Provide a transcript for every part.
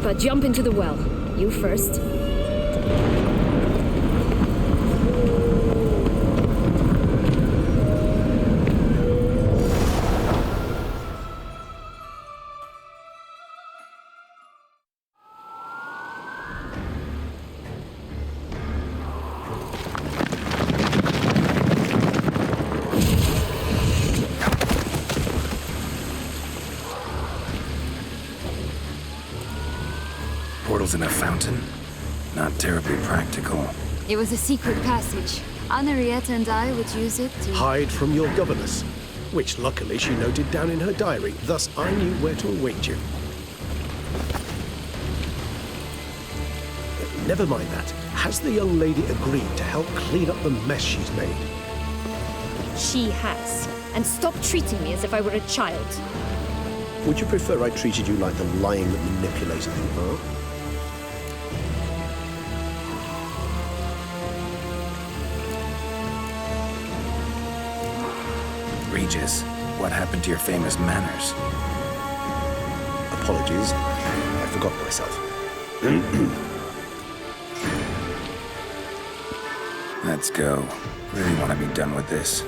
but jump into the well. You first. In a fountain? Not terribly practical. It was a secret passage. Henriette and I would use it to... hide from your governess, which luckily she noted down in her diary. Thus, I knew where to await you. Never mind that. Has the young lady agreed to help clean up the mess she's made? She has. And stop treating me as if I were a child. Would you prefer I treated you like the lion that manipulated you, huh? Regis, what happened to your famous manners? Apologies. I forgot myself. Let's go. Really want to be done with this.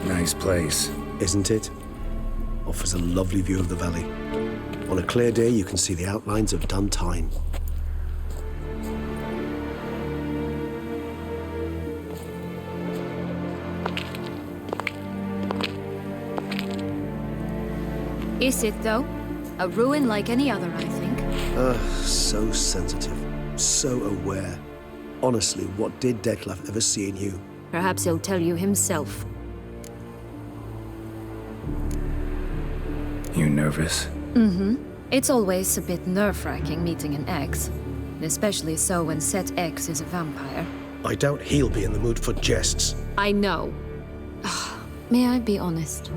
Nice place. Isn't it? Offers a lovely view of the valley. On a clear day, you can see the outlines of Duntine. Is it, though? A ruin like any other, I think. So sensitive. So aware. Honestly, what did Detlef ever see in you? Perhaps he'll tell you himself. You nervous? Mm-hmm. It's always a bit nerve-wracking meeting an ex. Especially so when said ex is a vampire. I doubt he'll be in the mood for jests. I know. May I be honest?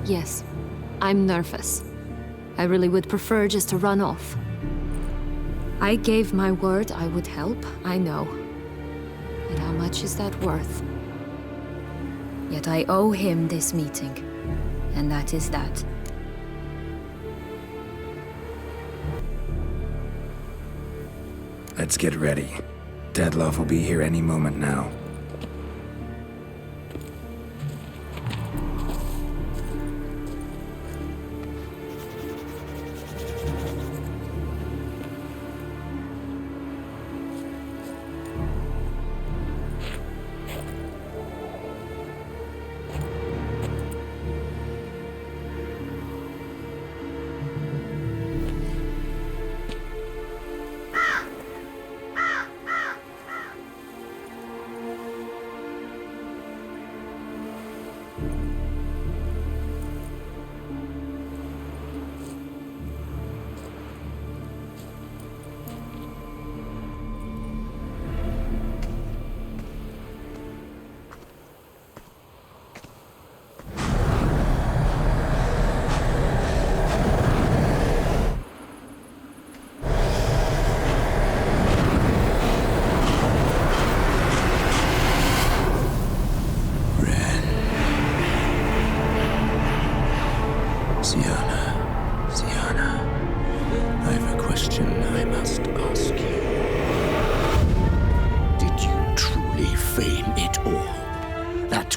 Yes, I'm nervous. I really would prefer just to run off. I gave my word I would help, I know. But how much is that worth? Yet I owe him this meeting. And that is that. Let's get ready. Detlef will be here any moment now.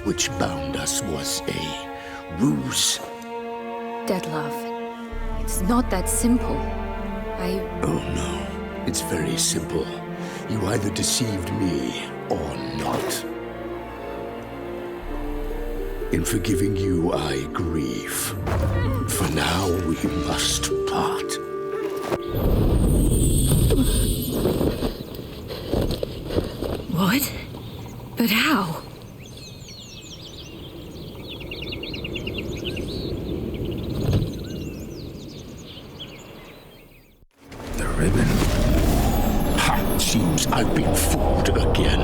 which bound us was a ruse. Detlef, it's not that simple. Oh no, it's very simple. You either deceived me or not. In forgiving you, I grieve. For now, we must part. What? But how? ribbon. Ha! Seems I've been fooled again.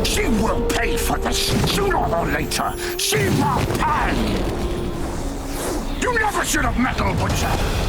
She will pay for this, sooner or later. She will pay! You never should have meddled, Butcher!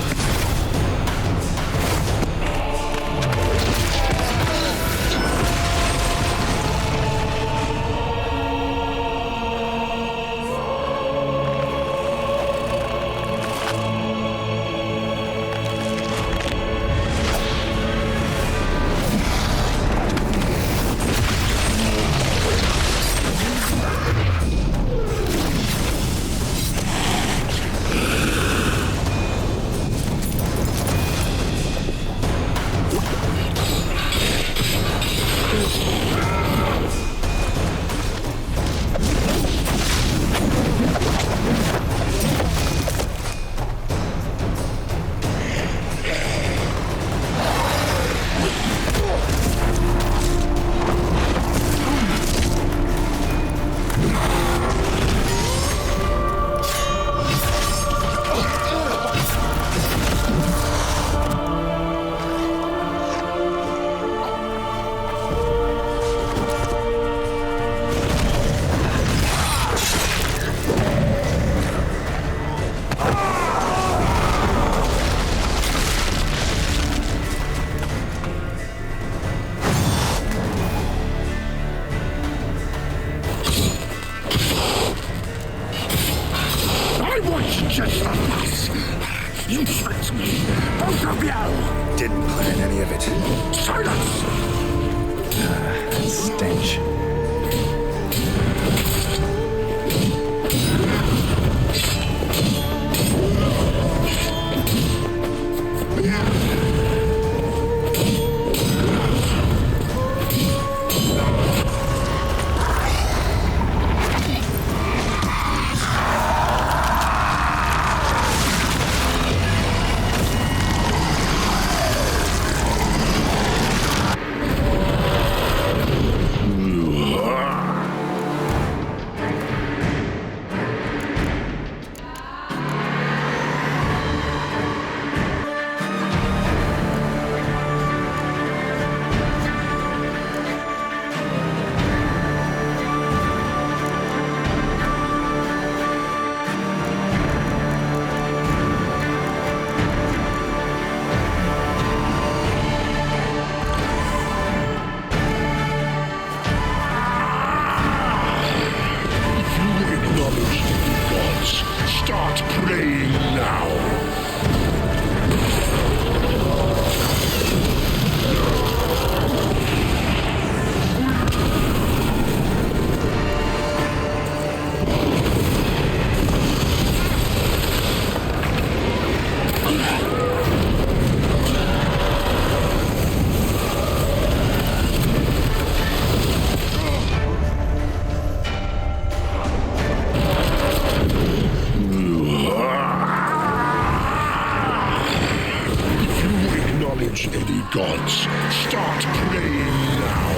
You tricked me! Both of you! Didn't plan any of it. Silence! That stench. Start praying now. Any gods, start praying now.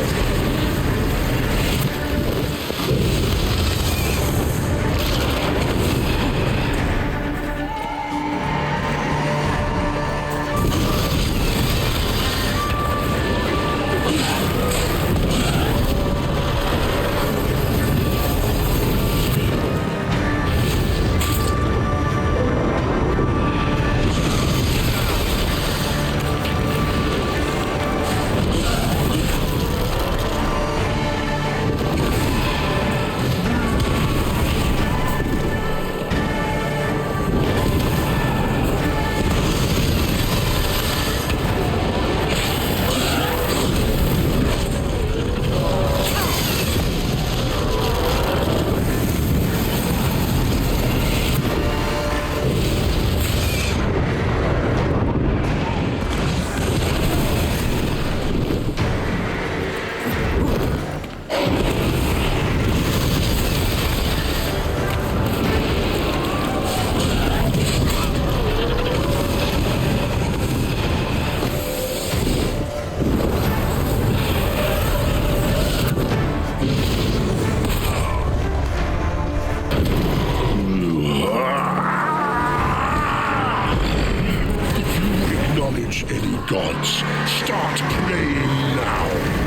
challenge any gods. Start playing now.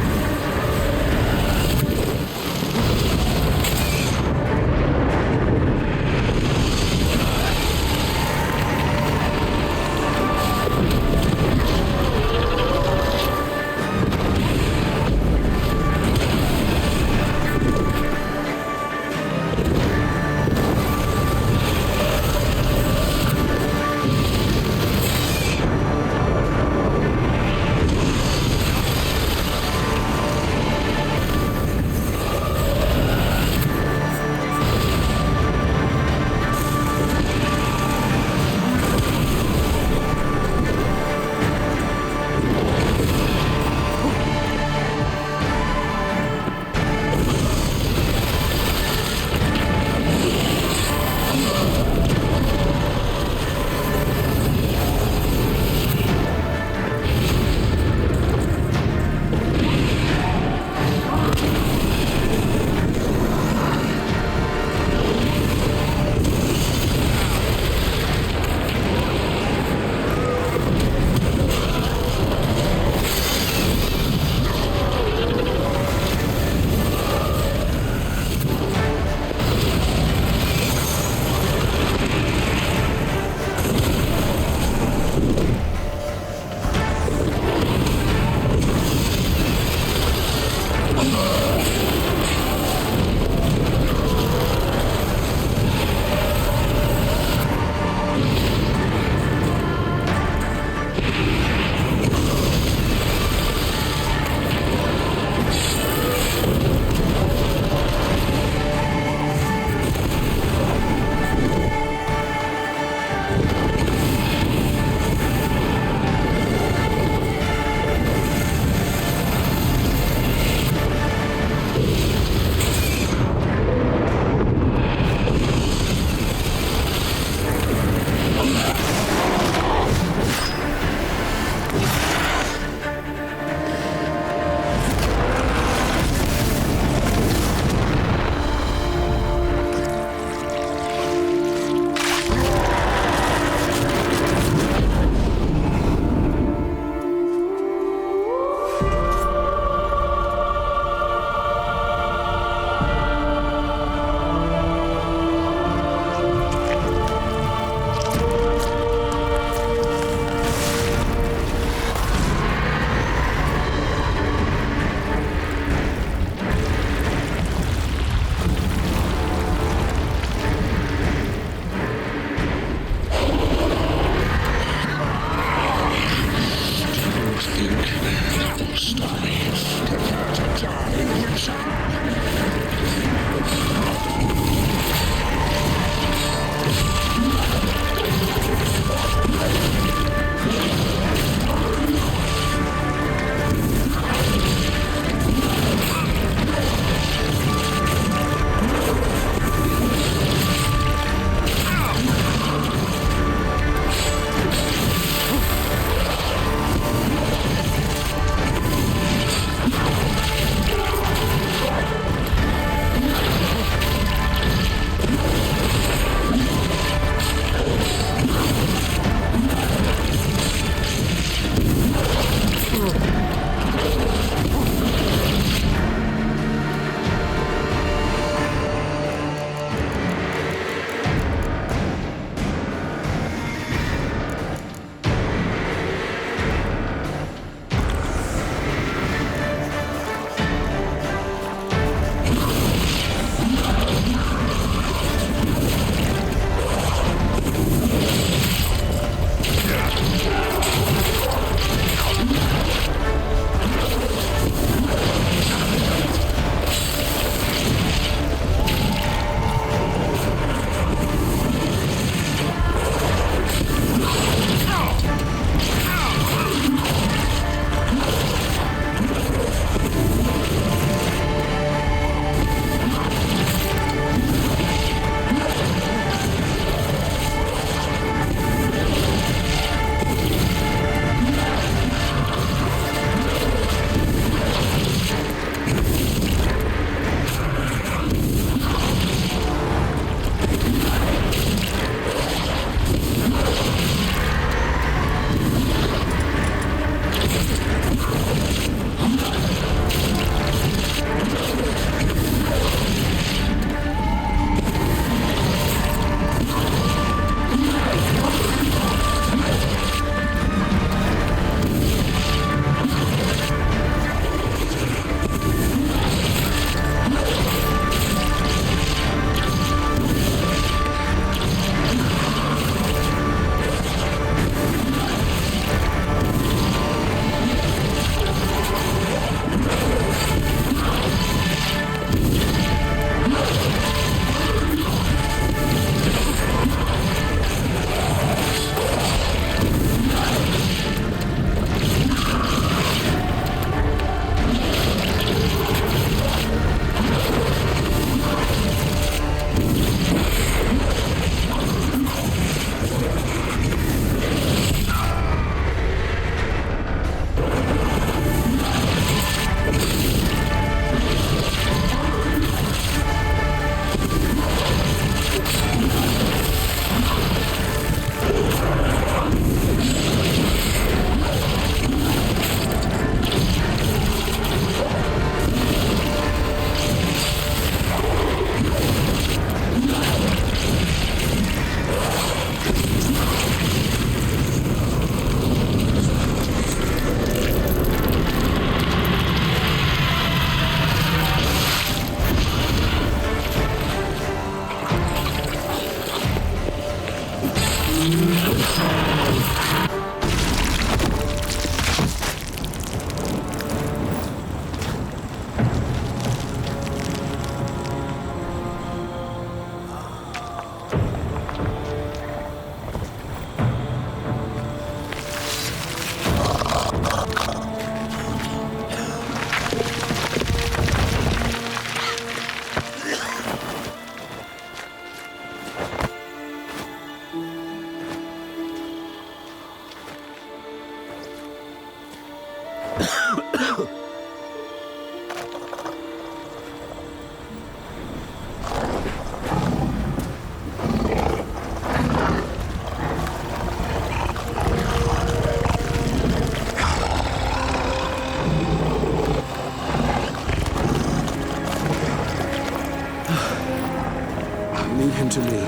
Leave him to me.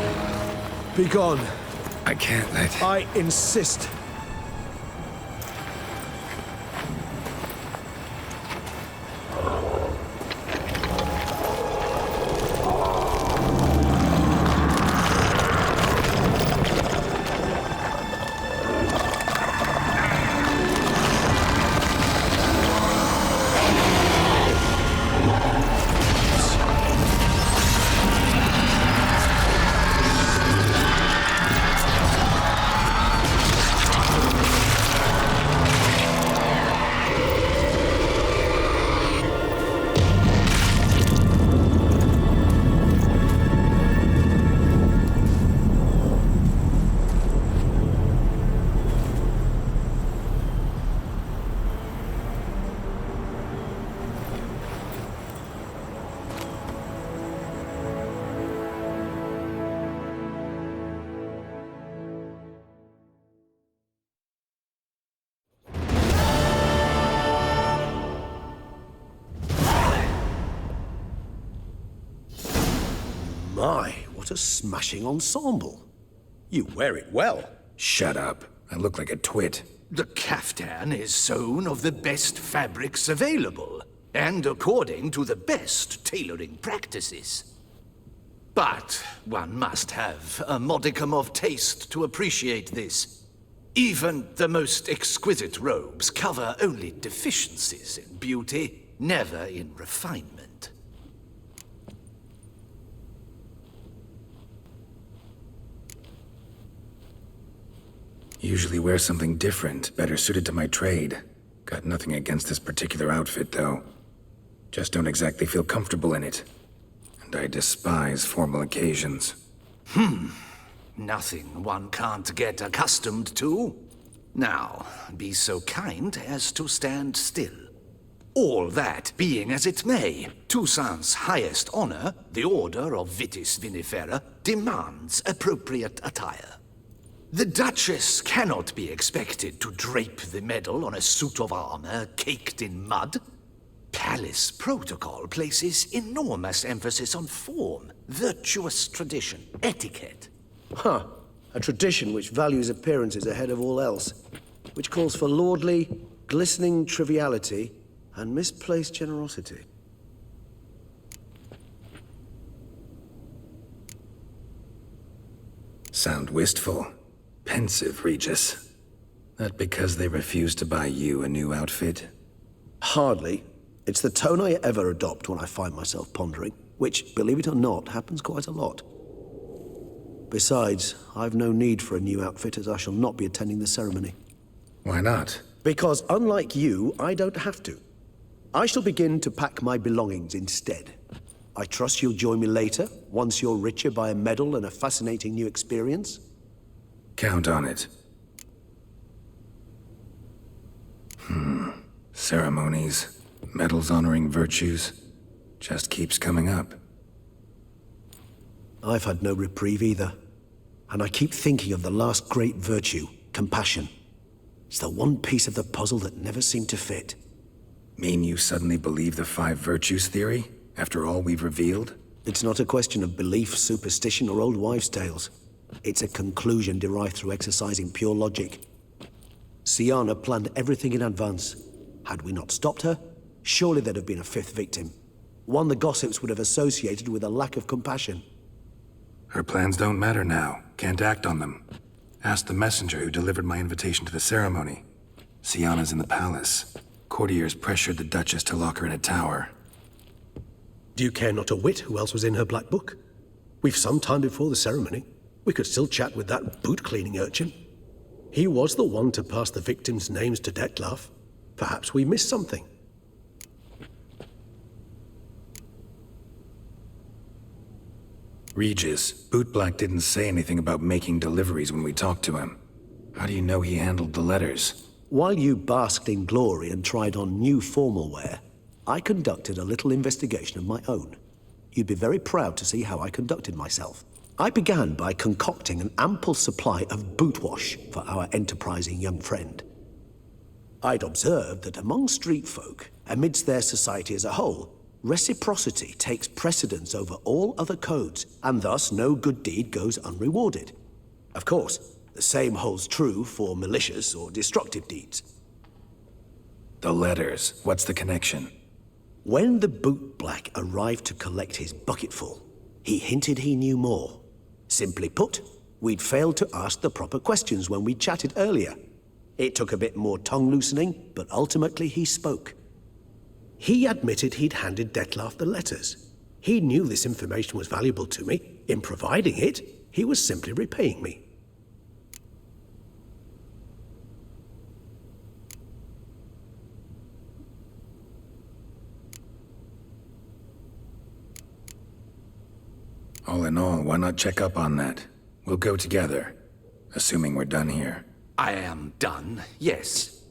Be gone. I can't let... I insist. My, what a smashing ensemble. You wear it well. Shut up. I look like a twit. The caftan is sewn of the best fabrics available, and according to the best tailoring practices. But one must have a modicum of taste to appreciate this. Even the most exquisite robes cover only deficiencies in beauty, never in refinement. Usually wear something different, better suited to my trade. Got nothing against this particular outfit, though. Just don't exactly feel comfortable in it. And I despise formal occasions. Nothing one can't get accustomed to. Now, be so kind as to stand still. All that being as it may, Toussaint's highest honor, the Order of Vitis Vinifera, demands appropriate attire. The Duchess cannot be expected to drape the medal on a suit of armor caked in mud. Palace protocol places enormous emphasis on form, virtuous tradition, etiquette. Huh. A tradition which values appearances ahead of all else. Which calls for lordly, glistening triviality and misplaced generosity. Sound wistful. Pensive, Regis. That because they refused to buy you a new outfit? Hardly. It's the tone I ever adopt when I find myself pondering, which, believe it or not, happens quite a lot. Besides, I've no need for a new outfit as I shall not be attending the ceremony. Why not? Because unlike you, I don't have to. I shall begin to pack my belongings instead. I trust you'll join me later, once you're richer by a medal and a fascinating new experience. Count on it. Ceremonies, medals honoring virtues, just keeps coming up. I've had no reprieve either. And I keep thinking of the last great virtue, compassion. It's the one piece of the puzzle that never seemed to fit. Mean you suddenly believe the 5 virtues theory, after all we've revealed? It's not a question of belief, superstition, or old wives' tales. It's a conclusion derived through exercising pure logic. Siana planned everything in advance. Had we not stopped her, surely there'd have been a 5th victim. One the gossips would have associated with a lack of compassion. Her plans don't matter now. Can't act on them. Ask the messenger who delivered my invitation to the ceremony. Sienna's in the palace. Courtiers pressured the Duchess to lock her in a tower. Do you care not a whit who else was in her black book? We've some time before the ceremony. We could still chat with that boot-cleaning urchin. He was the one to pass the victims' names to Dettlaff. Perhaps we missed something. Regis, Bootblack didn't say anything about making deliveries when we talked to him. How do you know he handled the letters? While you basked in glory and tried on new formal wear, I conducted a little investigation of my own. You'd be very proud to see how I conducted myself. I began by concocting an ample supply of boot wash for our enterprising young friend. I'd observed that among street folk, amidst their society as a whole, reciprocity takes precedence over all other codes, and thus no good deed goes unrewarded. Of course, the same holds true for malicious or destructive deeds. The letters, what's the connection? When the bootblack arrived to collect his bucketful, he hinted he knew more. Simply put, we'd failed to ask the proper questions when we chatted earlier. It took a bit more tongue-loosening, but ultimately he spoke. He admitted he'd handed Dettlaff the letters. He knew this information was valuable to me. In providing it, he was simply repaying me. All in all, why not check up on that? We'll go together, assuming we're done here. I am done, yes.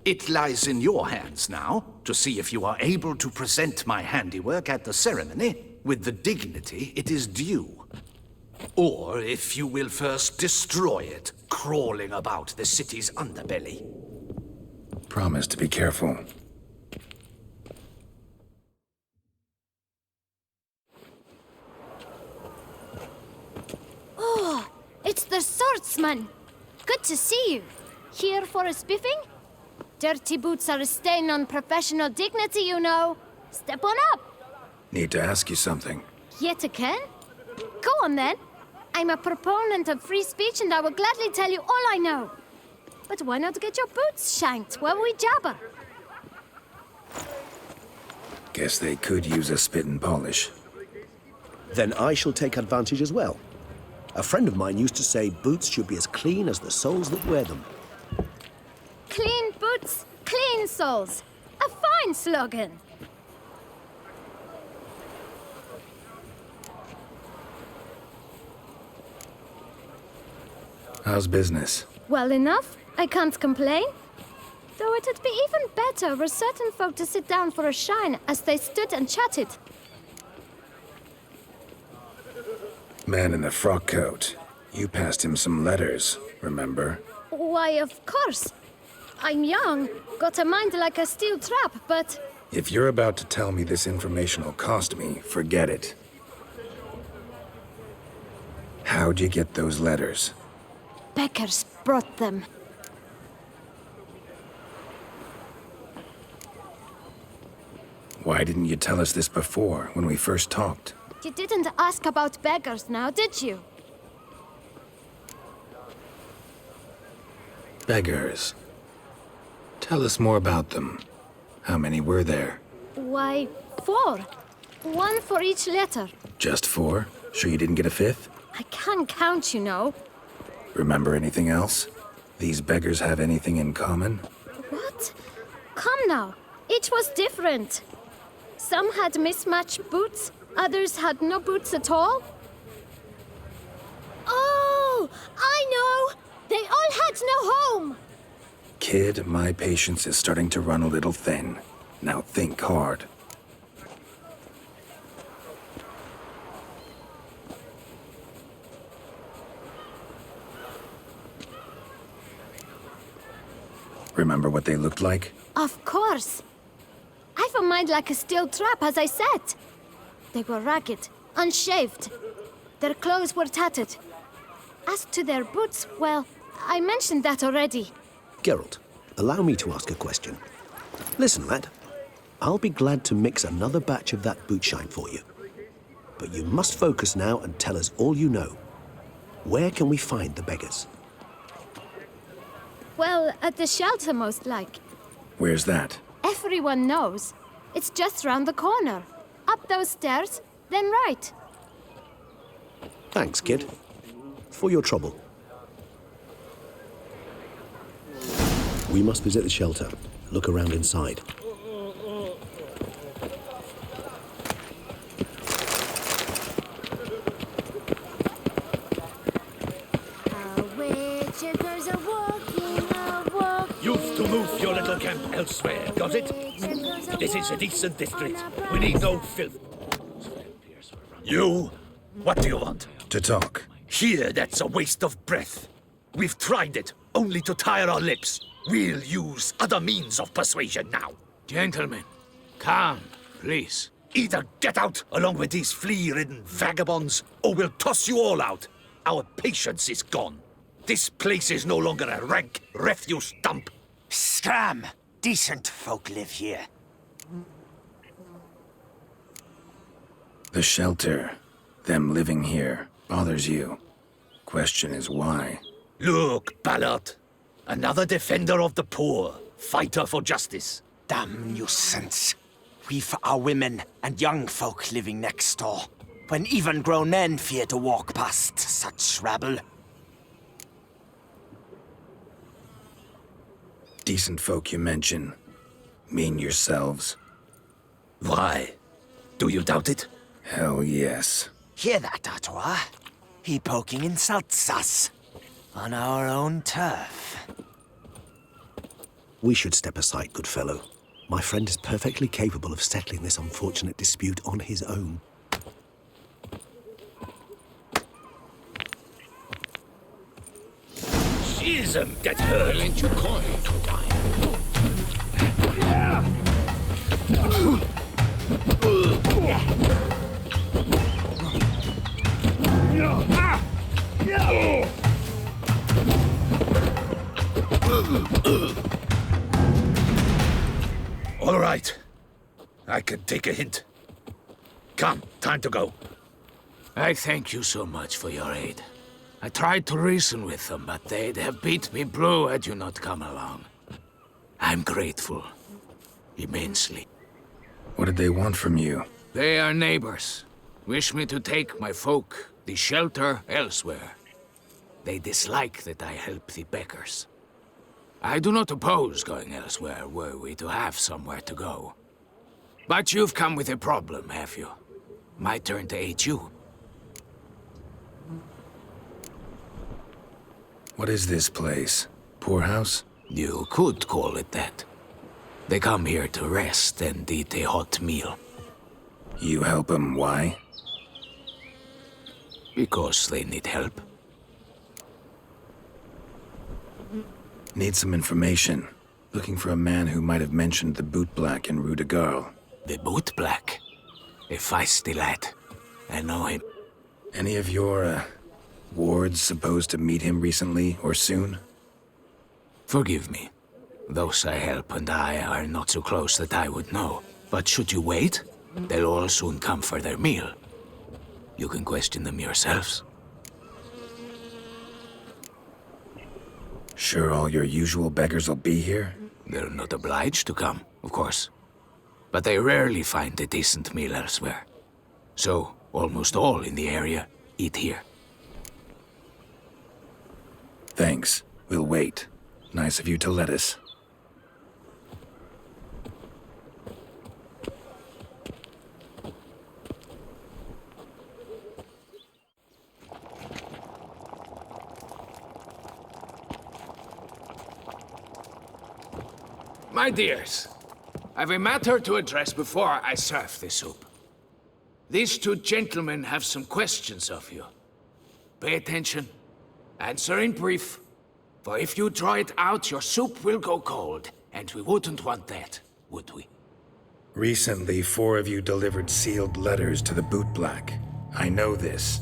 It lies in your hands now to see if you are able to present my handiwork at the ceremony with the dignity it is due. Or if you will first destroy it, crawling about the city's underbelly. Promise to be careful. Oh, it's the swordsman. Good to see you. Here for a spiffing? Dirty boots are a stain on professional dignity, you know. Step on up. Need to ask you something. Yet again? Go on then. I'm a proponent of free speech and I will gladly tell you all I know. But why not get your boots shanked while we jabber? Guess they could use a spit and polish. Then I shall take advantage as well. A friend of mine used to say boots should be as clean as the soles that wear them. Clean boots, clean soles. A fine slogan. How's business? Well enough. I can't complain. Though it'd be even better for certain folk to sit down for a shine as they stood and chatted. Man in the frock coat. You passed him some letters, remember? Why, of course. I'm young, got a mind like a steel trap, but... If you're about to tell me this information will cost me, forget it. How'd you get those letters? Beggars brought them. Why didn't you tell us this before, when we first talked? You didn't ask about beggars now, did you? Beggars. Tell us more about them. How many were there? Why, 4. 1 for each letter. Just 4? Sure you didn't get a 5th? I can't count, you know. Remember anything else? These beggars have anything in common? What? Come now. Each was different. Some had mismatched boots, others had no boots at all. Oh, I know! They all had no home! Kid, my patience is starting to run a little thin. Now think hard. Remember what they looked like? Of course. I've a mind like a steel trap, as I said. They were ragged, unshaved. Their clothes were tattered. As to their boots, well, I mentioned that already. Geralt, allow me to ask a question. Listen, lad. I'll be glad to mix another batch of that boot shine for you. But you must focus now and tell us all you know. Where can we find the beggars? Well, at the shelter, most like. Where's that? Everyone knows. It's just round the corner. Up those stairs, then right. Thanks, kid. For your trouble. We must visit the shelter. Look around inside. You've to move your little camp elsewhere, got it? This is a decent district. We need no filth. You? What do you want? To talk. Here, that's a waste of breath. We've tried it, only to tire our lips. We'll use other means of persuasion now. Gentlemen, calm, please. Either get out along with these flea-ridden vagabonds, or we'll toss you all out. Our patience is gone. This place is no longer a rank refuse dump. Scram! Decent folk live here. The shelter, them living here, bothers you. Question is why? Look, Ballard. Another defender of the poor, fighter for justice. Damn nuisance. We've our women and young folk living next door, when even grown men fear to walk past such rabble. Decent folk you mention. Mean yourselves. Why? Do you doubt it? Hell yes. Hear that, Attiva? He poking insults us. On our own turf. We should step aside, good fellow. My friend is perfectly capable of settling this unfortunate dispute on his own. Schism, get her. Lend your coin to wine. All right. I can take a hint. Come, time to go. I thank you so much for your aid. I tried to reason with them, but they'd have beat me blue had you not come along. I'm grateful. Immensely. What did they want from you? They are neighbors. Wish me to take my folk, the shelter, elsewhere. They dislike that I help the beggars. I do not oppose going elsewhere, were we to have somewhere to go. But you've come with a problem, have you? My turn to aid you. What is this place? Poorhouse? You could call it that. They come here to rest and eat a hot meal. You help them, why? Because they need help. Need some information. Looking for a man who might have mentioned the boot black in Rue de Garl. The boot black. A feisty lad. I know him. Any of your, wards supposed to meet him recently or soon? Forgive me. Those I help and I are not so close that I would know. But should you wait, they'll all soon come for their meal. You can question them yourselves. Sure all your usual beggars will be here? They're not obliged to come, of course. But they rarely find a decent meal elsewhere. So, almost all in the area eat here. Thanks. We'll wait. Nice of you to let us. My dears, I've a matter to address before I serve the soup. These two gentlemen have some questions of you. Pay attention. Answer in brief. For if you draw it out, your soup will go cold, and we wouldn't want that, would we? Recently, 4 of you delivered sealed letters to the boot black. I know this.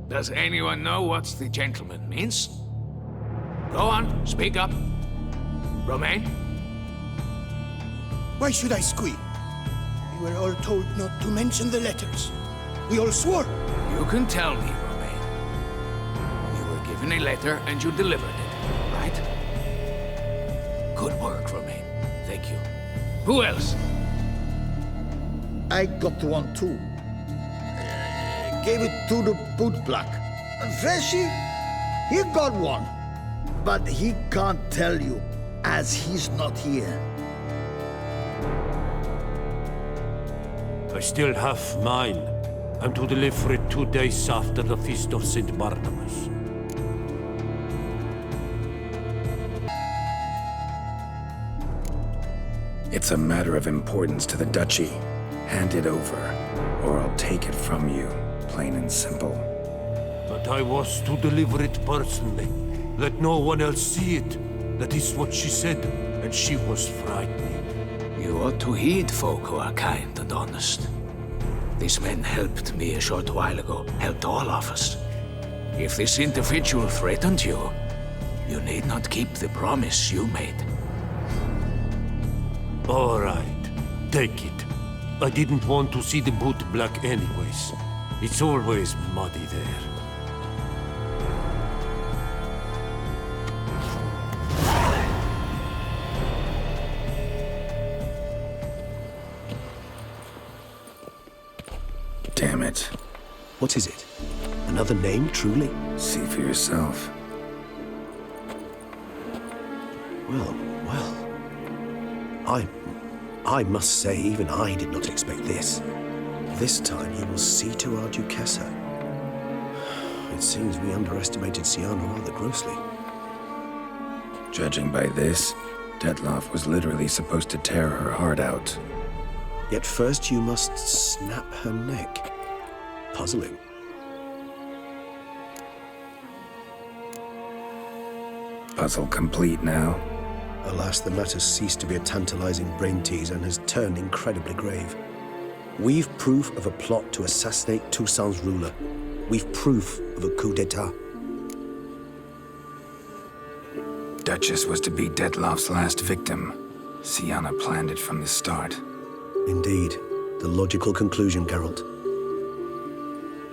Does anyone know what the gentleman means? Go on, speak up. Romain? Why should I squeal? We were all told not to mention the letters. We all swore. You can tell me, Romain. You were given in a letter and you delivered it, right? Good work, Romain. Thank you. Who else? I got one too. Gave it to the bootblack. Freshy, he got one. But he can't tell you, as he's not here. I still have mine. I'm to deliver it 2 days after the Feast of St. Barnabas. It's a matter of importance to the Duchy. Hand it over, or I'll take it from you, plain and simple. But I was to deliver it personally. Let no one else see it. That is what she said, and she was frightening. You ought to heed folk who are kind and honest. These men helped me a short while ago, helped all of us. If this individual threatened you, you need not keep the promise you made. All right, take it. I didn't want to see the boot black anyways. It's always muddy there. Damn it. What is it? Another name, truly? See for yourself. Well. I must say, even I did not expect this. This time he will see to our Duchessa. It seems we underestimated Siana rather grossly. Judging by this, Detloff was literally supposed to tear her heart out. Yet first you must snap her neck. Puzzling. Puzzle complete now. Alas, the matter ceased to be a tantalizing brain tease and has turned incredibly grave. We've proof of a plot to assassinate Toussaint's ruler. We've proof of a coup d'etat. Duchess was to be Detloff's last victim. Siana planned it from the start. Indeed. The logical conclusion, Geralt.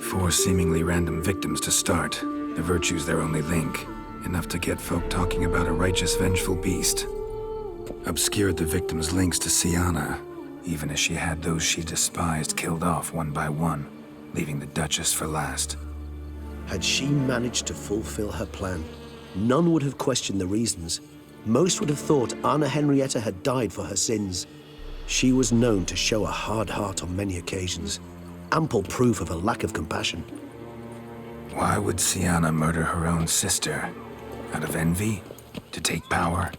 4 seemingly random victims to start. The virtue's their only link. Enough to get folk talking about a righteous, vengeful beast. Obscured the victims' links to Siana, even as she had those she despised killed off one by one, leaving the Duchess for last. Had she managed to fulfill her plan, none would have questioned the reasons. Most would have thought Anna Henrietta had died for her sins. She was known to show a hard heart on many occasions. Ample proof of a lack of compassion. Why would Siana murder her own sister? Out of envy? To take power?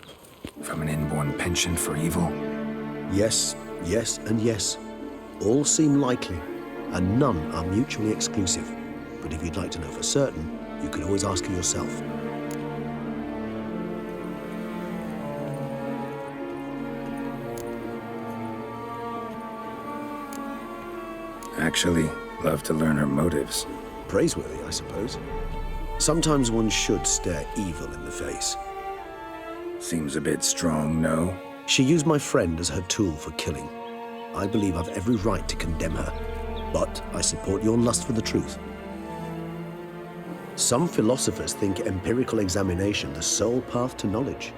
From an inborn penchant for evil? Yes, yes, and yes. All seem likely, and none are mutually exclusive. But if you'd like to know for certain, you could always ask her yourself. Actually, love to learn her motives. Praiseworthy, I suppose. Sometimes one should stare evil in the face. Seems a bit strong, no? She used my friend as her tool for killing. I believe I've every right to condemn her, but I support your lust for the truth. Some philosophers think empirical examination the sole path to knowledge.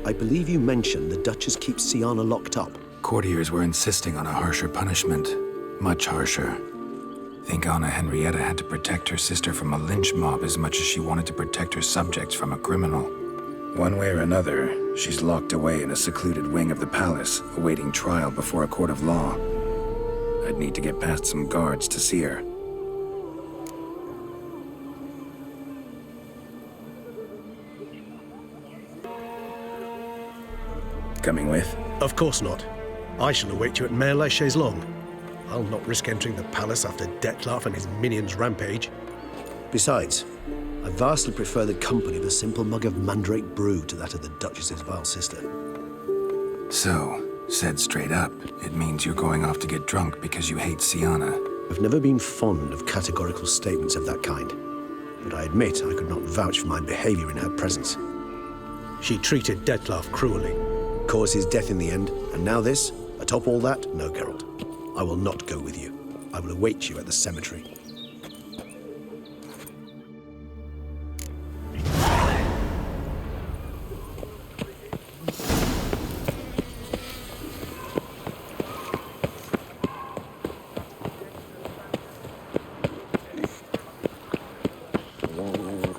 I believe you mentioned the Duchess keeps Siana locked up. Courtiers were insisting on a harsher punishment. Much harsher. Think Anna Henrietta had to protect her sister from a lynch mob as much as she wanted to protect her subjects from a criminal. One way or another, she's locked away in a secluded wing of the palace, awaiting trial before a court of law. I'd need to get past some guards to see her. Coming with? Of course not. I shall await you at Mare la Chaise-Longue. I'll not risk entering the palace after Detloff and his minions rampage. Besides, I vastly prefer the company of a simple mug of mandrake brew to that of the Duchess's vile sister. So, said straight up, it means you're going off to get drunk because you hate Siana. I've never been fond of categorical statements of that kind, but I admit I could not vouch for my behavior in her presence. She treated Detloff cruelly, caused his death in the end, and now this? Atop all that? No, Geralt. I will not go with you. I will await you at the cemetery.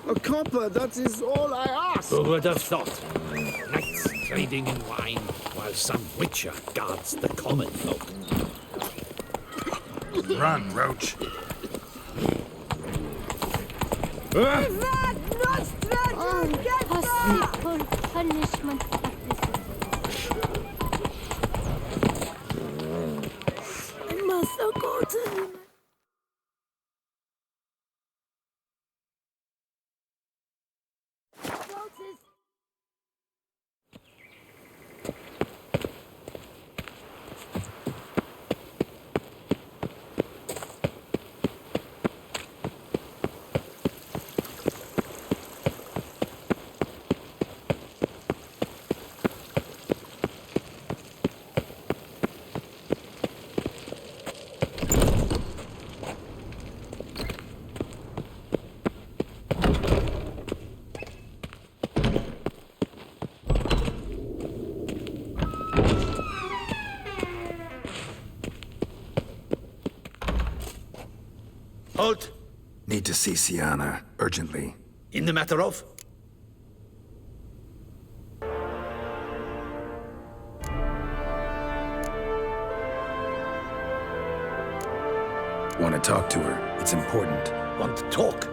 A copper, that is all I ask. Who would have thought? Knights trading in wine while some witcher guards the common folk. Run, Roach. Possible punishment of this. I must go to him. Halt! Need to see Sienna, urgently. In the matter of? Want to talk to her. It's important. Want to talk?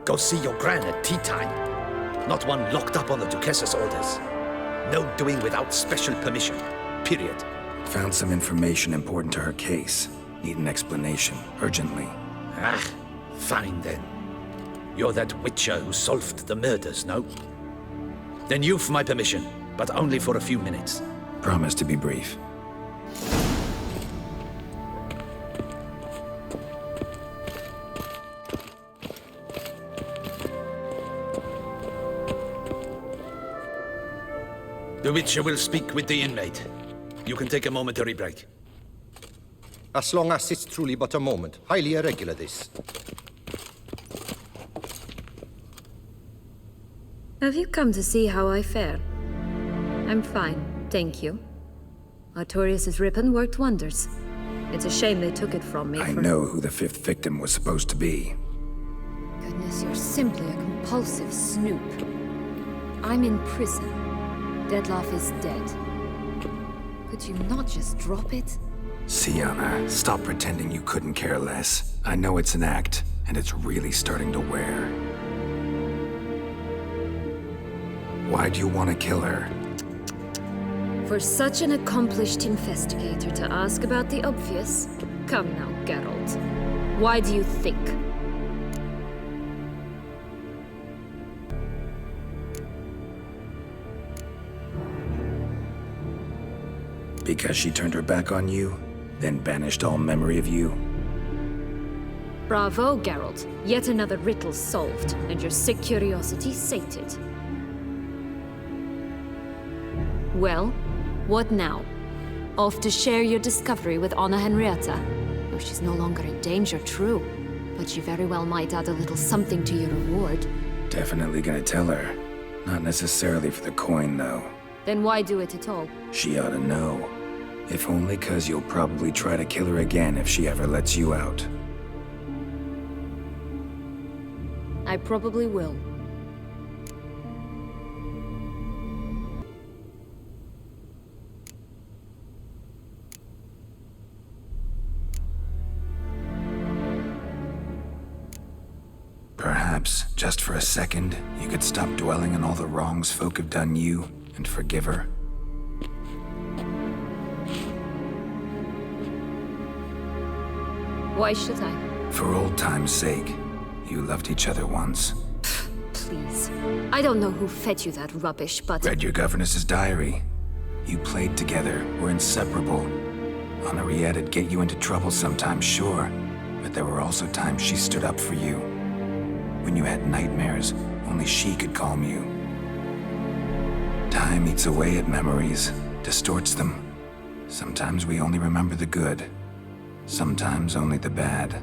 Go see your gran at tea time. Not one locked up on the Duchess's orders. No doing without special permission. Period. Found some information important to her case. Need an explanation, urgently. Ah, fine then. You're that witcher who solved the murders, no? Then you've my permission, but only for a few minutes. Promise to be brief. The witcher will speak with the inmate. You can take a momentary break. As long as it's truly but a moment. Highly irregular, this. Have you come to see how I fare? I'm fine, thank you. Artorius' ribbon worked wonders. It's a shame they took it from me I know who the fifth victim was supposed to be. Goodness, you're simply a compulsive snoop. I'm in prison. Deadloff is dead. Could you not just drop it? Sienna, stop pretending you couldn't care less. I know it's an act, and it's really starting to wear. Why do you want to kill her? For such an accomplished investigator to ask about the obvious? Come now, Geralt. Why do you think? Because she turned her back on you, then banished all memory of you? Bravo, Geralt. Yet another riddle solved, and your sick curiosity sated. Well, what now? Off to share your discovery with Anna Henrietta? Oh, she's no longer in danger, true. But she very well might add a little something to your reward. Definitely gonna tell her. Not necessarily for the coin, though. Then why do it at all? She ought to know. If only 'cause you'll probably try to kill her again if she ever lets you out. I probably will. Perhaps, just for a second, you could stop dwelling on all the wrongs folk have done you and forgive her. Why should I? For old time's sake. You loved each other once. Please. I don't know who fed you that rubbish, but... Read your governess's diary. You played together, were inseparable. Henriette'd get you into trouble sometimes, sure. But there were also times she stood up for you. When you had nightmares, only she could calm you. Time eats away at memories, distorts them. Sometimes we only remember the good. Sometimes only the bad.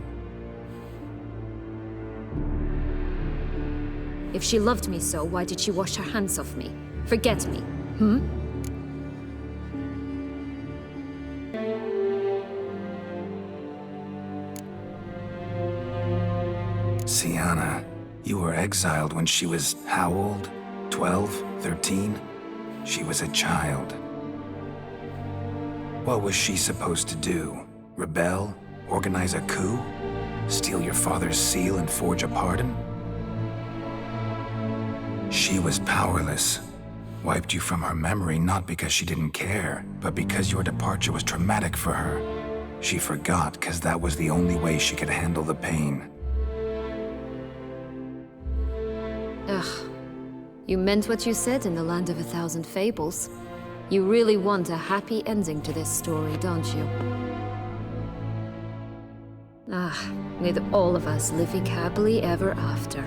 If she loved me so, why did she wash her hands off me? Forget me, hmm? Sienna, you were exiled when she was how old? 12? 13? She was a child. What was she supposed to do? Rebel? Organize a coup? Steal your father's seal and forge a pardon? She was powerless. Wiped you from her memory not because she didn't care, but because your departure was traumatic for her. She forgot because that was the only way she could handle the pain. Ugh. You meant what you said in the Land of 1,000 Fables. You really want a happy ending to this story, don't you? With all of us living happily ever after.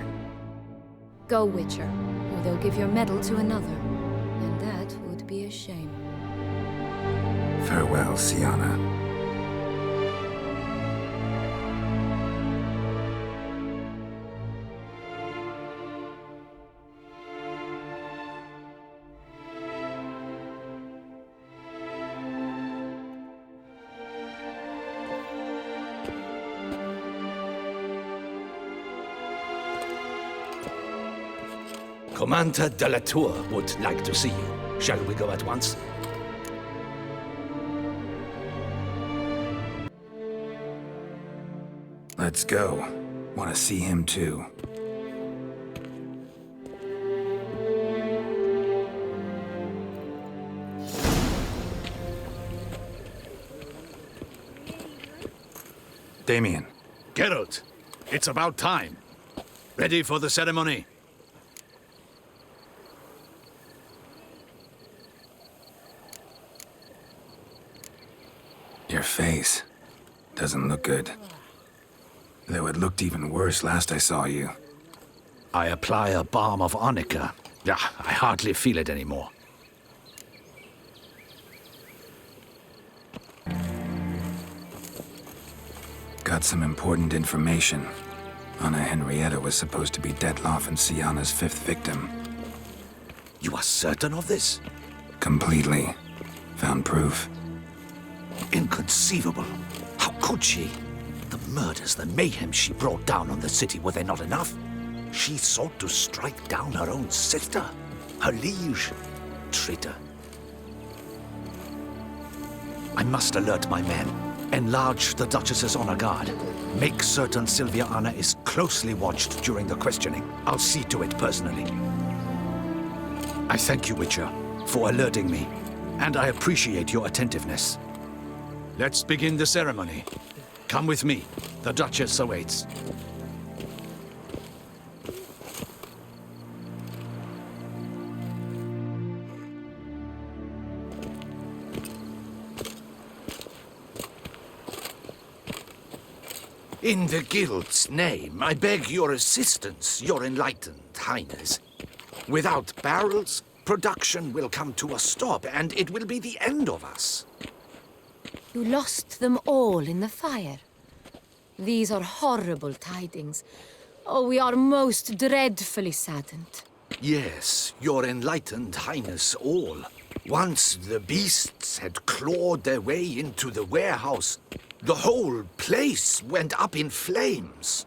Go, Witcher, or they'll give your medal to another. And that would be a shame. Farewell, Siana. Commander de la Tour would like to see you. Shall we go at once? Let's go. Want to see him too. Damien. Geralt, it's about time. Ready for the ceremony? Your face doesn't look good. Though it looked even worse last I saw you. I apply a balm of arnica. Yeah, I hardly feel it anymore. Got some important information. Anna Henrietta was supposed to be Detloff and Siana's 5th victim. You are certain of this? Completely. Found proof. Inconceivable. How could she? The murders, the mayhem she brought down on the city, were they not enough? She sought to strike down her own sister, her liege. Traitor. I must alert my men. Enlarge the Duchess's honor guard. Make certain Sylvia Anna is closely watched during the questioning. I'll see to it personally. I thank you, Witcher, for alerting me, and I appreciate your attentiveness. Let's begin the ceremony. Come with me. The Duchess awaits. In the Guild's name, I beg your assistance, your enlightened highness. Without barrels, production will come to a stop, and it will be the end of us. You lost them all in the fire. These are horrible tidings. Oh, we are most dreadfully saddened. Yes, your enlightened highness all. Once the beasts had clawed their way into the warehouse, the whole place went up in flames.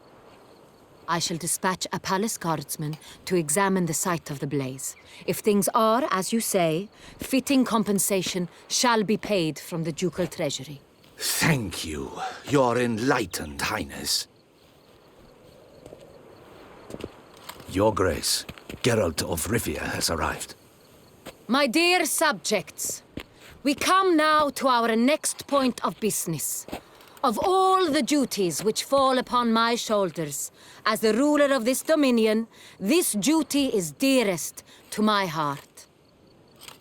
I shall dispatch a palace guardsman to examine the site of the blaze. If things are, as you say, fitting compensation shall be paid from the ducal treasury. Thank you, your enlightened highness. Your Grace, Geralt of Rivia has arrived. My dear subjects, we come now to our next point of business. Of all the duties which fall upon my shoulders, as the ruler of this dominion, this duty is dearest to my heart.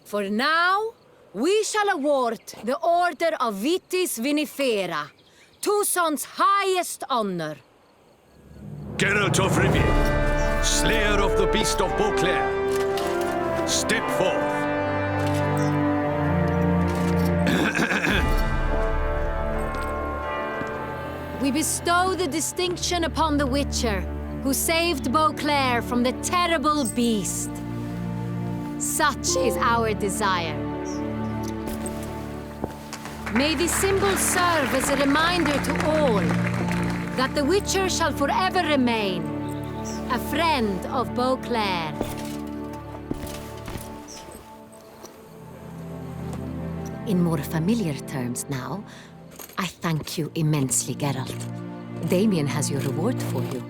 For now, we shall award the Order of Vitis Vinifera, Tucson's highest honor. Geralt of Rivia, slayer of the beast of Beauclair, step forth. We bestow the distinction upon the Witcher, who saved Beauclair from the terrible beast. Such is our desire. May this symbol serve as a reminder to all that the Witcher shall forever remain a friend of Beauclair. In more familiar terms now, I thank you immensely, Geralt. Damien has your reward for you.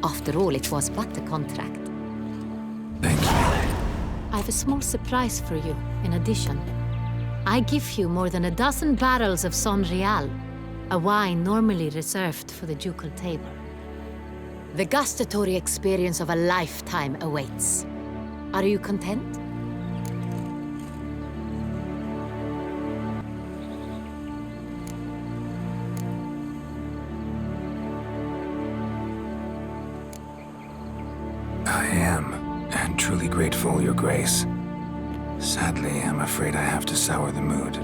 After all, it was but a contract. Thank you. I have a small surprise for you, in addition. I give you more than a dozen barrels of Son Real, a wine normally reserved for the ducal table. The gustatory experience of a lifetime awaits. Are you content? I am, and truly grateful, Your Grace. Sadly, I'm afraid I have to sour the mood.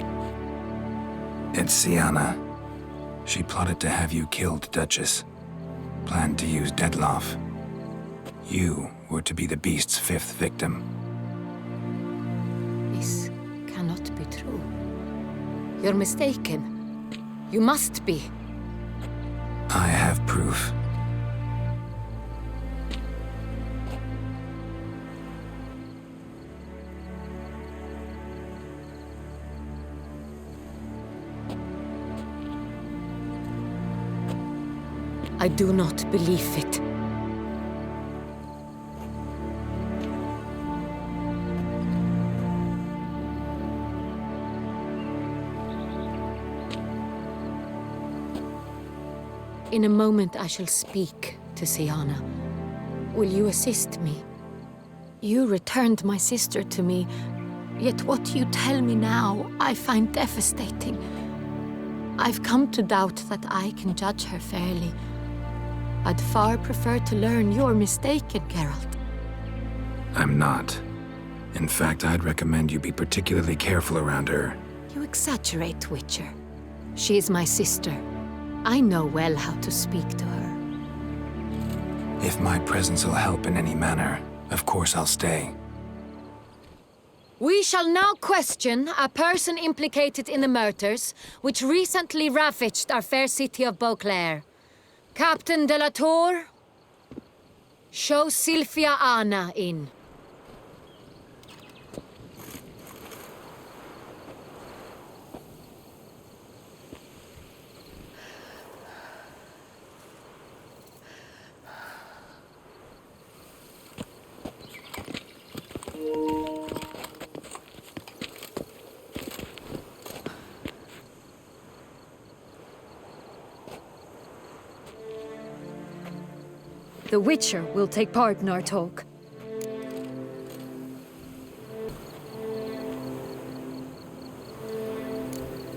It's Sienna. She plotted to have you killed, Duchess. Planned to use Detloff. You were to be the beast's 5th victim. This cannot be true. You're mistaken. You must be. I have proof. I do not believe it. In a moment I shall speak to Sienna. Will you assist me? You returned my sister to me, yet what you tell me now I find devastating. I've come to doubt that I can judge her fairly. I'd far prefer to learn you're mistaken, Geralt. I'm not. In fact, I'd recommend you be particularly careful around her. You exaggerate, Witcher. She is my sister. I know well how to speak to her. If my presence will help in any manner, of course I'll stay. We shall now question a person implicated in the murders which recently ravaged our fair city of Beauclair. Captain de la Tour, show Sylvia Anna in. The Witcher will take part in our talk.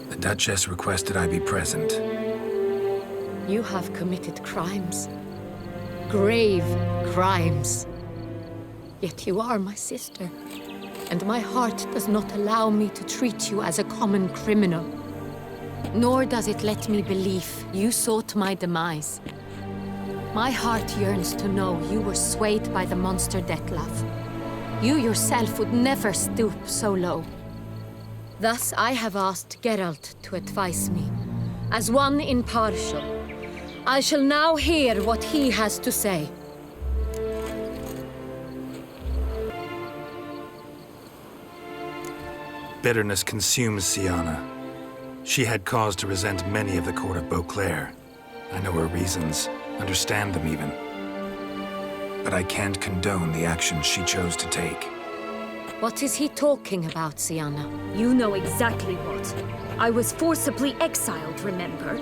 The Duchess requested I be present. You have committed crimes. Grave crimes. Yet you are my sister. And my heart does not allow me to treat you as a common criminal. Nor does it let me believe you sought my demise. My heart yearns to know you were swayed by the monster Detloff. You yourself would never stoop so low. Thus I have asked Geralt to advise me. As one impartial, I shall now hear what he has to say. Bitterness consumes Sienna. She had cause to resent many of the court of Beauclair. I know her reasons. Understand them even. But I can't condone the actions she chose to take. What is he talking about, Sienna? You know exactly what. I was forcibly exiled, remember?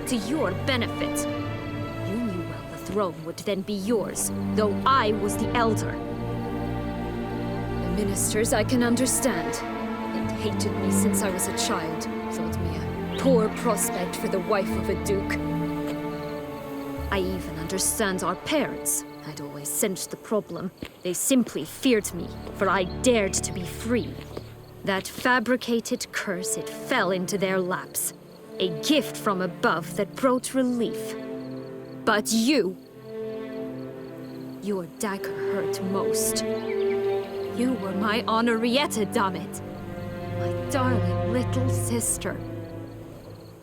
To your benefit. You knew well the throne would then be yours, though I was the elder. The ministers I can understand. They'd hated me since I was a child. Thought me a poor prospect for the wife of a duke. I even understand our parents. I'd always sensed the problem. They simply feared me, for I dared to be free. That fabricated curse, it fell into their laps. A gift from above that brought relief. But you... your dagger hurt most. You were my Henrietta, damn it. My darling little sister.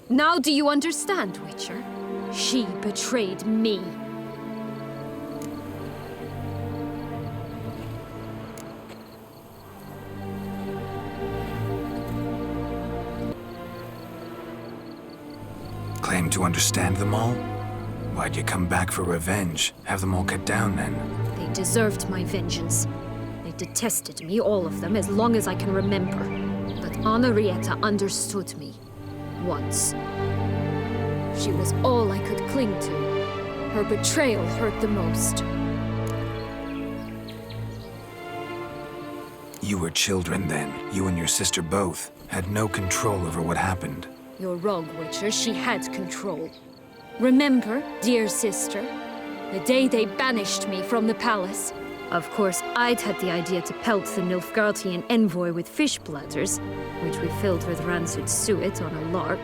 Now do you understand, Witcher? She betrayed me. claim to understand them all? Why'd you come back for revenge? Have them all cut down then? They deserved my vengeance. They detested me, all of them, as long as I can remember. But Anarietta understood me. Once. She was all I could cling to. Her betrayal hurt the most. You were children then. You and your sister both had no control over what happened. You're wrong, Witcher. She had control. Remember, dear sister, the day they banished me from the palace? Of course, I'd had the idea to pelt the Nilfgaardian envoy with fish bladders, which we filled with rancid suet on a lark,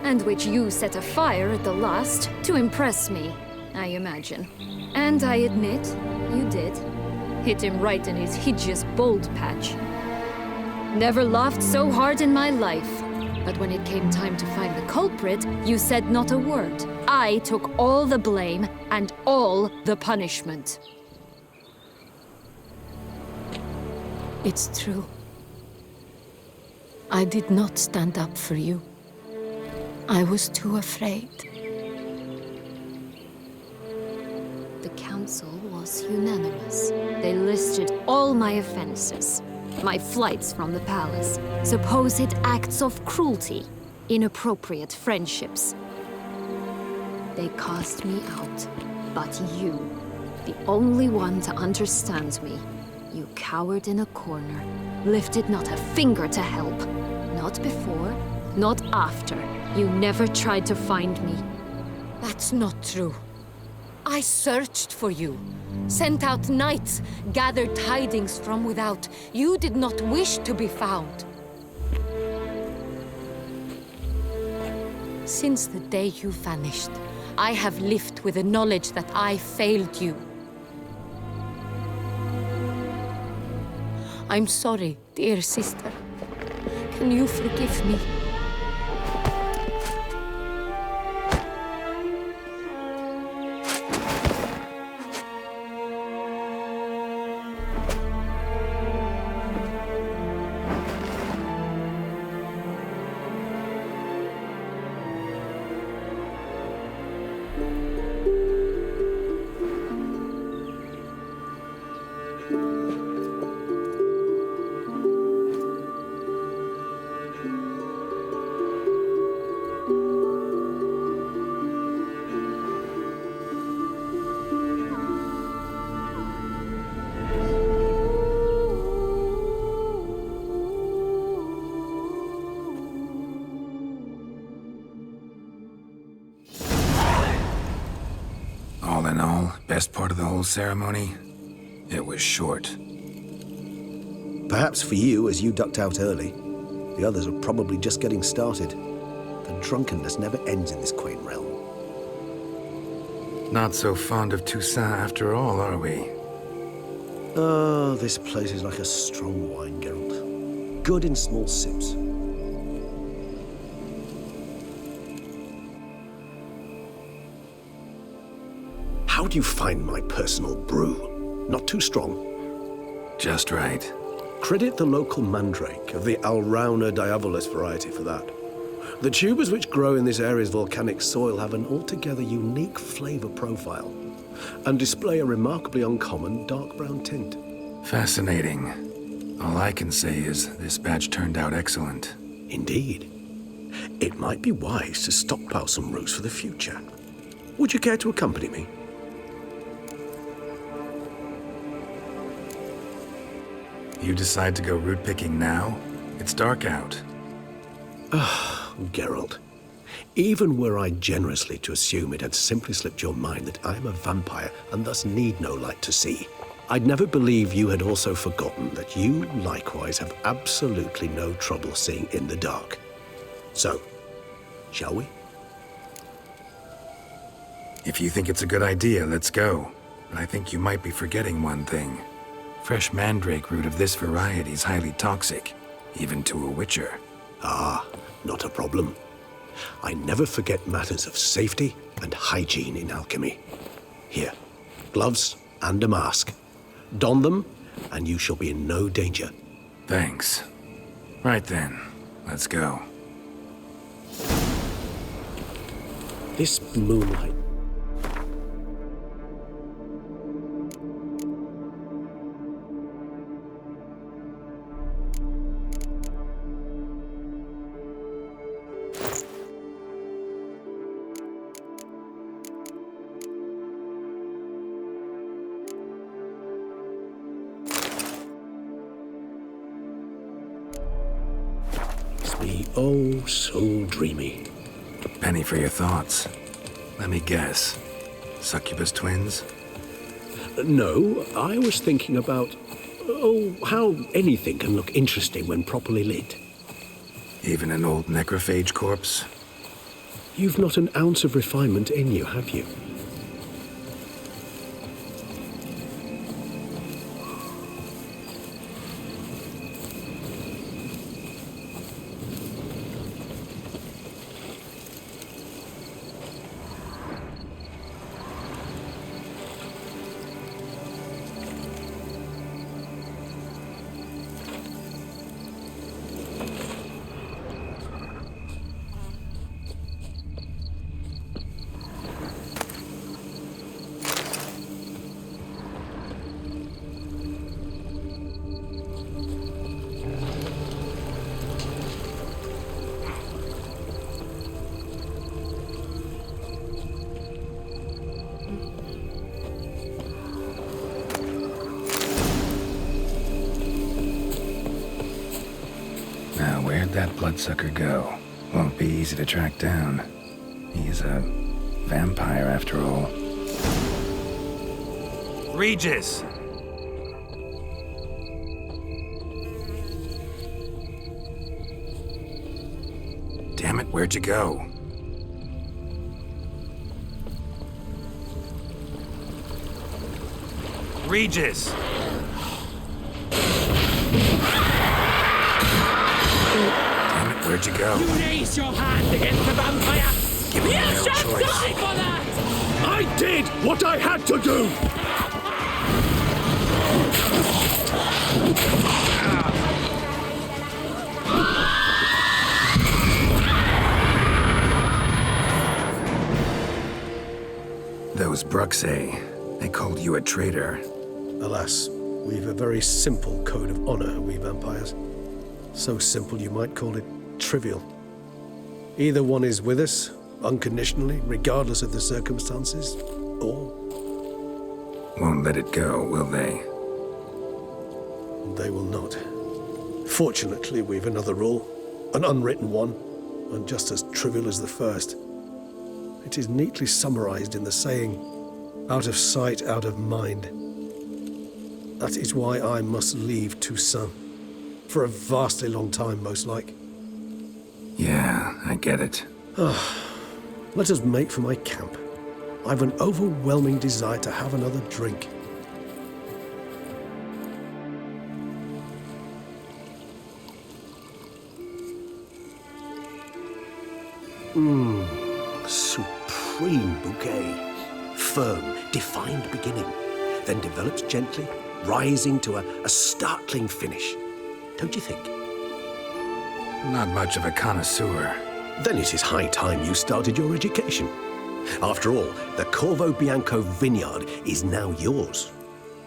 and which you set afire at the last to impress me, I imagine. And I admit, you did. Hit him right in his hideous bald patch. Never laughed so hard in my life. But when it came time to find the culprit, you said not a word. I took all the blame and all the punishment. It's true. I did not stand up for you. I was too afraid. The council was unanimous. They listed all my offenses. My flights from the palace, supposed acts of cruelty, inappropriate friendships. They cast me out, but you, the only one to understand me, you cowered in a corner, lifted not a finger to help. Not before, not after. You never tried to find me. That's not true. I searched for you, sent out knights, gathered tidings from without. You did not wish to be found. Since the day you vanished, I have lived with the knowledge that I failed you. I'm sorry, dear sister. Can you forgive me? All in all, best part of the whole ceremony? It was short. Perhaps for you, as you ducked out early. The others are probably just getting started. The drunkenness never ends in this quaint realm. Not so fond of Toussaint after all, are we? Oh, this place is like a strong wine, Geralt. Good in small sips. How do you find my personal brew? Not too strong? Just right. Credit the local mandrake of the Alrauna diabolus variety for that. The tubers which grow in this area's volcanic soil have an altogether unique flavor profile and display a remarkably uncommon dark brown tint. Fascinating. All I can say is this batch turned out excellent. Indeed. It might be wise to stockpile some roots for the future. Would you care to accompany me? You decide to go root picking now? It's dark out. Geralt, even were I generously to assume it had simply slipped your mind that I am a vampire and thus need no light to see, I'd never believe you had also forgotten that you likewise have absolutely no trouble seeing in the dark. So, shall we? If you think it's a good idea, let's go. But I think you might be forgetting one thing. Fresh mandrake root of this variety is highly toxic, even to a witcher. Ah, not a problem. I never forget matters of safety and hygiene in alchemy. Here, gloves and a mask. Don them, and you shall be in no danger. Thanks. Right then, let's go. This moonlight. Me oh so dreamy. Penny for your thoughts. Let me guess. Succubus twins? No, I was thinking about, how anything can look interesting when properly lit. Even an old necrophage corpse? You've not an ounce of refinement in you, have you? Now, where'd that bloodsucker go? Won't be easy to track down. He's a vampire, after all. Regis! Damn it, where'd you go? Regis! Damn it, where'd you go? You raise your hand against the vampire! Give me You no shall choice. die for that! I did what I had to do! Those Bruxay, they called you a traitor. Alas, we've a very simple code of honor, we vampires. So simple you might call it trivial. Either one is with us, unconditionally, regardless of the circumstances, or... Won't let it go, will they? They will not. Fortunately, we've another rule, an unwritten one, and just as trivial as the first. It is neatly summarized in the saying, out of sight, out of mind. That is why I must leave Toussaint. For a vastly long time, most like. Yeah, I get it. Let us make for my camp. I've an overwhelming desire to have another drink. Supreme bouquet. Firm, defined beginning, then develops gently, rising to a startling finish. Don't you think? Not much of a connoisseur. Then it is high time you started your education. After all, the Corvo Bianco vineyard is now yours.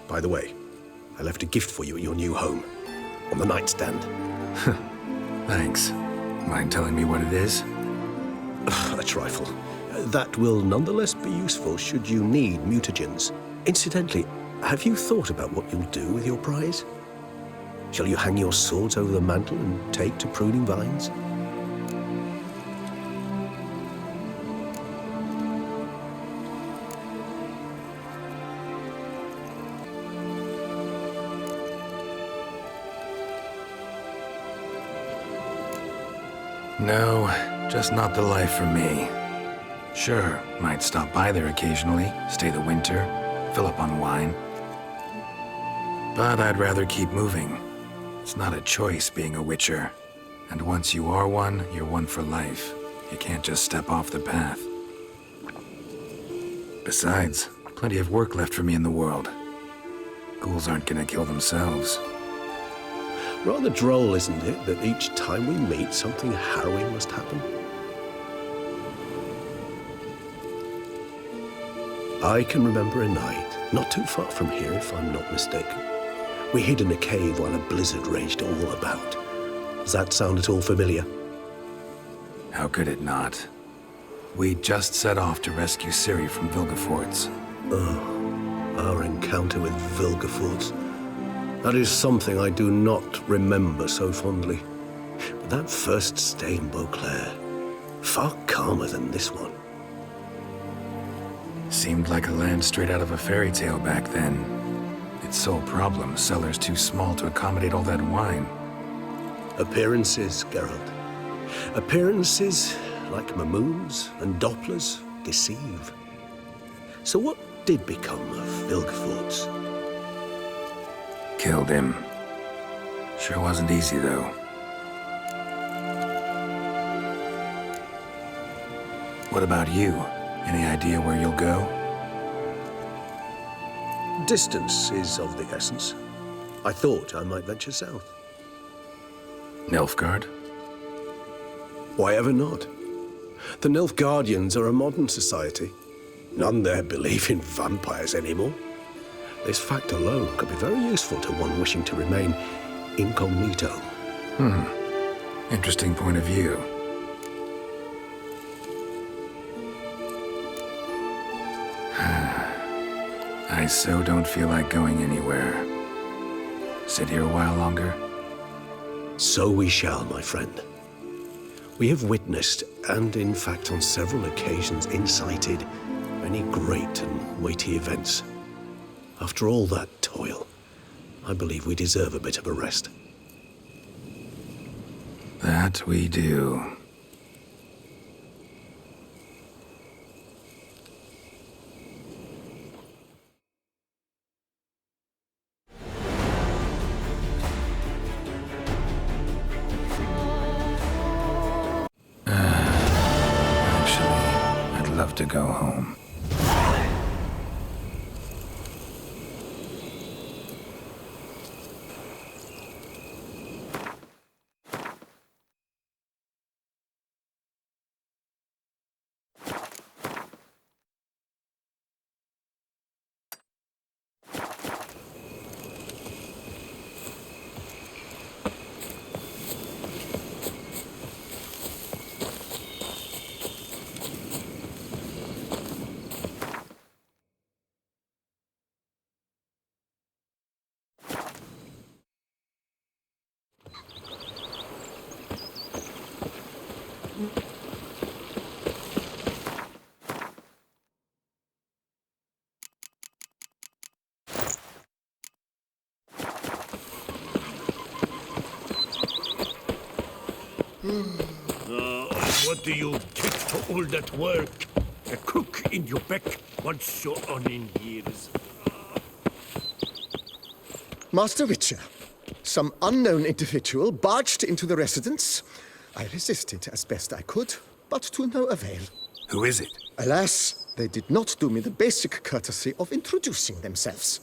By the way, I left a gift for you at your new home, on the nightstand. Thanks. Mind telling me what it is? A trifle. That will nonetheless be useful should you need mutagens. Incidentally, have you thought about what you'll do with your prize? Shall you hang your swords over the mantle and take to pruning vines? No, just not the life for me. Sure, might stop by there occasionally, stay the winter, fill up on wine. But I'd rather keep moving. It's not a choice being a witcher. And once you are one, you're one for life. You can't just step off the path. Besides, plenty of work left for me in the world. Ghouls aren't gonna kill themselves. Rather droll, isn't it, that each time we meet, something harrowing must happen? I can remember a night, not too far from here if I'm not mistaken. We hid in a cave while a blizzard raged all about. Does that sound at all familiar? How could it not? We just set off to rescue Ciri from Vilgefortz. Oh, our encounter with Vilgefortz. That is something I do not remember so fondly. But that first stay in Beauclair, far calmer than this one. Seemed like a land straight out of a fairy tale back then. Its sole problem, cellars too small to accommodate all that wine. Appearances, Geralt. Appearances, like Mamoons and Dopplers, deceive. So what did become of Vilgefortz? Killed him. Sure wasn't easy, though. What about you? Any idea where you'll go? Distance is of the essence. I thought I might venture south. Nilfgaard? Why ever not? The Nilfgaardians are a modern society. None there believe in vampires anymore. This fact alone could be very useful to one wishing to remain incognito. Interesting point of view. I so don't feel like going anywhere. Sit here a while longer? So we shall, my friend. We have witnessed, and in fact on several occasions incited, many great and weighty events. After all that toil, I believe we deserve a bit of a rest. That we do. Actually, I'd love to go home. What do you take for all that work? A crook in your back once you're on in years. Master Witcher, some unknown individual barged into the residence. I resisted as best I could, but to no avail. Who is it? Alas, they did not do me the basic courtesy of introducing themselves.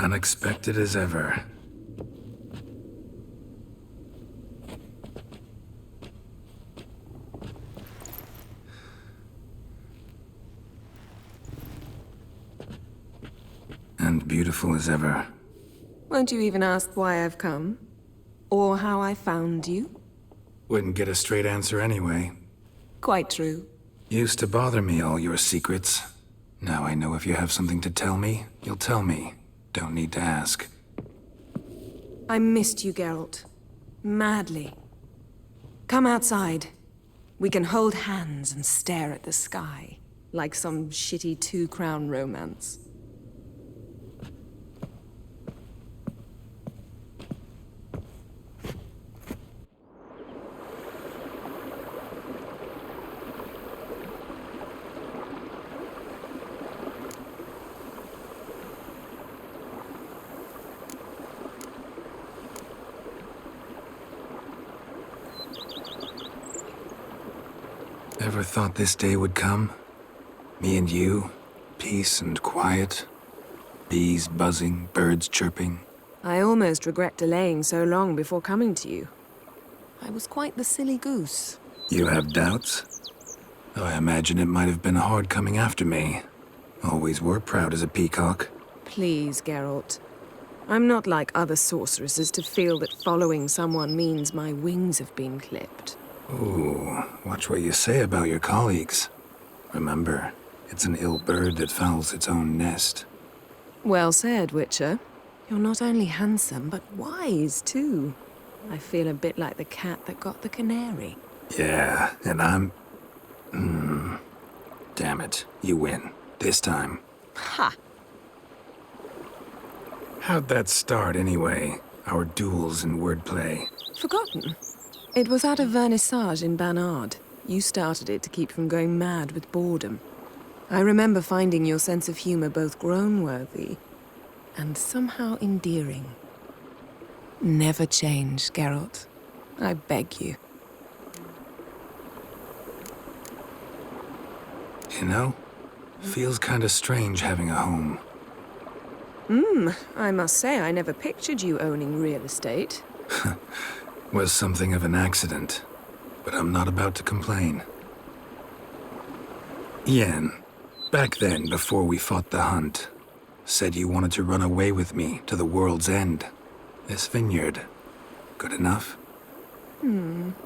Unexpected as ever. And beautiful as ever. Won't you even ask why I've come? Or how I found you? Wouldn't get a straight answer anyway. Quite true. Used to bother me, all your secrets. Now I know if you have something to tell me, you'll tell me. Don't need to ask. I missed you, Geralt. Madly. Come outside. We can hold hands and stare at the sky, like some shitty two-crown romance. Ever thought this day would come? Me and you, peace and quiet. Bees buzzing, birds chirping. I almost regret delaying so long before coming to you. I was quite the silly goose. You have doubts? Though I imagine it might have been hard coming after me. Always were proud as a peacock. Please, Geralt. I'm not like other sorceresses to feel that following someone means my wings have been clipped. Ooh, watch what you say about your colleagues. Remember, it's an ill bird that fouls its own nest. Well said, Witcher. You're not only handsome, but wise, too. I feel a bit like the cat that got the canary. Yeah, and I'm... Damn it, you win. This time. Ha! How'd that start, anyway? Our duels and wordplay. Forgotten. It was at a vernissage in Banard. You started it to keep from going mad with boredom. I remember finding your sense of humor both groan-worthy and somehow endearing. Never change, Geralt. I beg you. You know, feels kinda strange having a home. I must say I never pictured you owning real estate. Was something of an accident, but I'm not about to complain. Yen, back then, before we fought the hunt, said you wanted to run away with me to the world's end. This vineyard, good enough?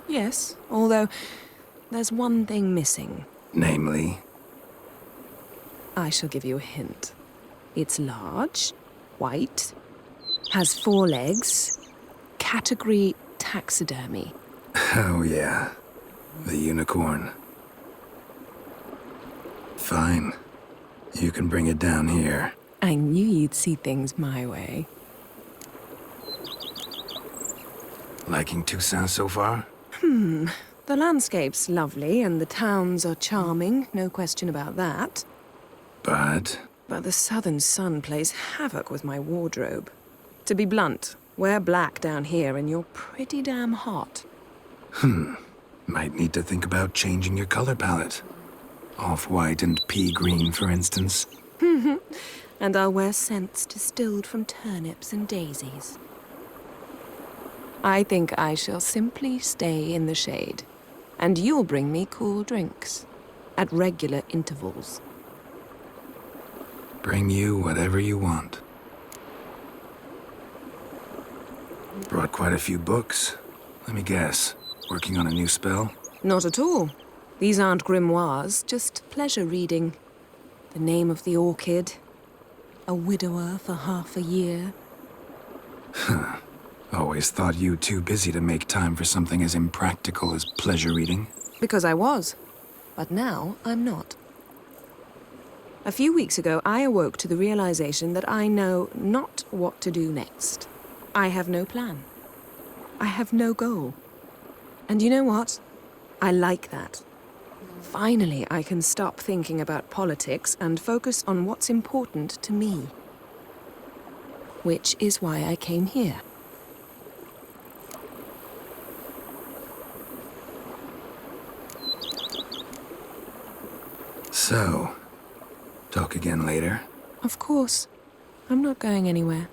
Yes, although there's one thing missing. Namely? I shall give you a hint. It's large, white, has 4 legs, category taxidermy. Oh yeah, the unicorn. Fine. You can bring it down here. I knew you'd see things my way. Liking Toussaint so far? The landscape's lovely and the towns are charming, no question about that. But But the southern sun plays havoc with my wardrobe. To be blunt, wear black down here and you're pretty damn hot. might need to think about changing your color palette. Off-white and pea green, for instance. And I'll wear scents distilled from turnips and daisies. I think I shall simply stay in the shade. And you'll bring me cool drinks. At regular intervals. Bring you whatever you want. Brought quite a few books. Let me guess. Working on a new spell? Not at all. These aren't grimoires, just pleasure reading. The Name of the Orchid. A widower for half a year. Always thought you too busy to make time for something as impractical as pleasure reading. Because I was. But now I'm not. A few weeks ago, I awoke to the realization that I know not what to do next. I have no plan. I have no goal. And you know what? I like that. Finally, I can stop thinking about politics and focus on what's important to me. Which is why I came here. So, talk again later? Of course. I'm not going anywhere.